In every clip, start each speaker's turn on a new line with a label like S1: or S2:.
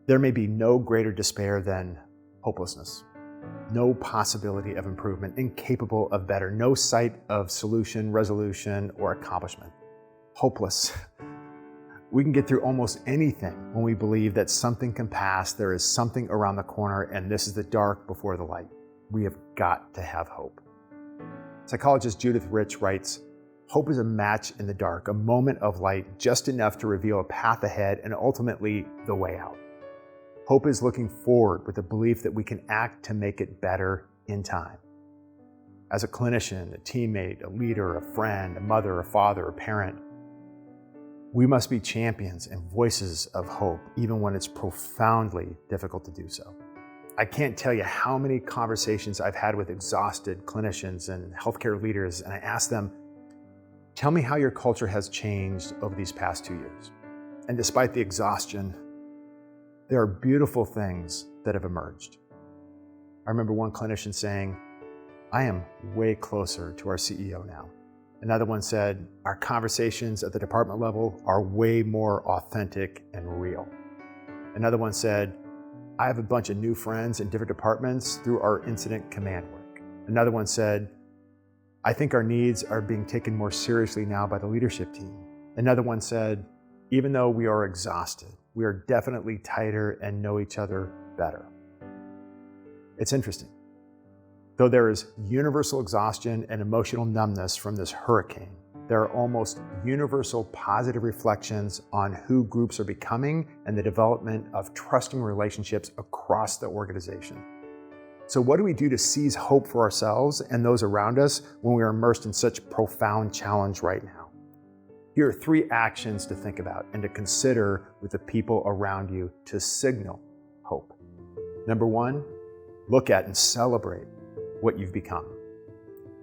S1: There may be no greater despair than hopelessness. No possibility of improvement, incapable of better, no sight of solution, resolution, or accomplishment. Hopeless. We can get through almost anything when we believe that something can pass, there is something around the corner, and this is the dark before the light. We have got to have hope. Psychologist Judith Rich writes, "Hope is a match in the dark, a moment of light just enough to reveal a path ahead and ultimately the way out. Hope is looking forward with the belief that we can act to make it better in time." As a clinician, a teammate, a leader, a friend, a mother, a father, a parent, we must be champions and voices of hope, even when it's profoundly difficult to do so. I can't tell you how many conversations I've had with exhausted clinicians and healthcare leaders, and I ask them, tell me how your culture has changed over these past 2 years. And despite the exhaustion, there are beautiful things that have emerged. I remember one clinician saying, "I am way closer to our CEO now." Another one said, "Our conversations at the department level are way more authentic and real." Another one said, "I have a bunch of new friends in different departments through our incident command work." Another one said, "I think our needs are being taken more seriously now by the leadership team." Another one said, "Even though we are exhausted, we are definitely tighter and know each other better." It's interesting. Though there is universal exhaustion and emotional numbness from this hurricane, there are almost universal positive reflections on who groups are becoming and the development of trusting relationships across the organization. So what do we do to seize hope for ourselves and those around us when we are immersed in such profound challenge right now? Here are 3 actions to think about and to consider with the people around you to signal hope. Number 1, look at and celebrate what you've become.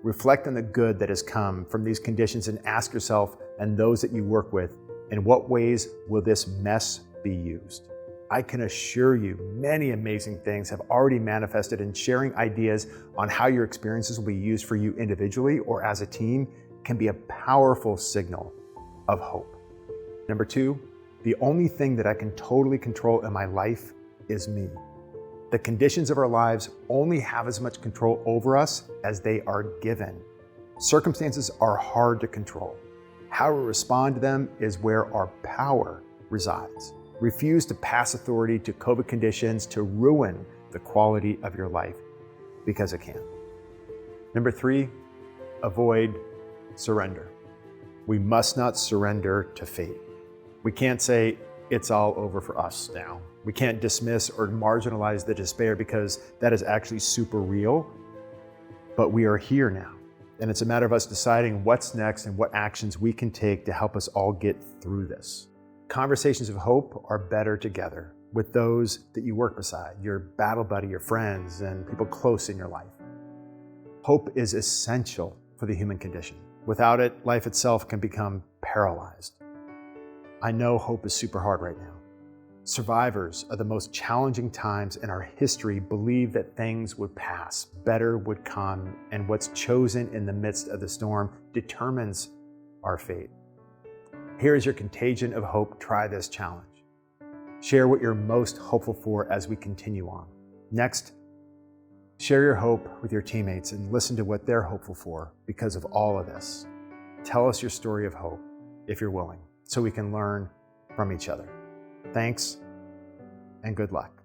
S1: Reflect on the good that has come from these conditions and ask yourself and those that you work with, in what ways will this mess be used? I can assure you many amazing things have already manifested, and sharing ideas on how your experiences will be used for you individually or as a team can be a powerful signal of hope. Number 2, the only thing that I can totally control in my life is me. The conditions of our lives only have as much control over us as they are given. Circumstances are hard to control. How we respond to them is where our power resides. Refuse to pass authority to COVID conditions to ruin the quality of your life, because it can. Number 3, avoid surrender. We must not surrender to fate. We can't say, it's all over for us now. We can't dismiss or marginalize the despair, because that is actually super real. But we are here now. And it's a matter of us deciding what's next and what actions we can take to help us all get through this. Conversations of hope are better together with those that you work beside, your battle buddy, your friends, and people close in your life. Hope is essential for the human condition. Without it, life itself can become paralyzed. I know hope is super hard right now. Survivors of the most challenging times in our history believe that things would pass, better would come, and what's chosen in the midst of the storm determines our fate. Here is your contagion of hope. Try this challenge. Share what you're most hopeful for as we continue on. Next, share your hope with your teammates and listen to what they're hopeful for because of all of this. Tell us your story of hope, if you're willing, so we can learn from each other. Thanks and good luck.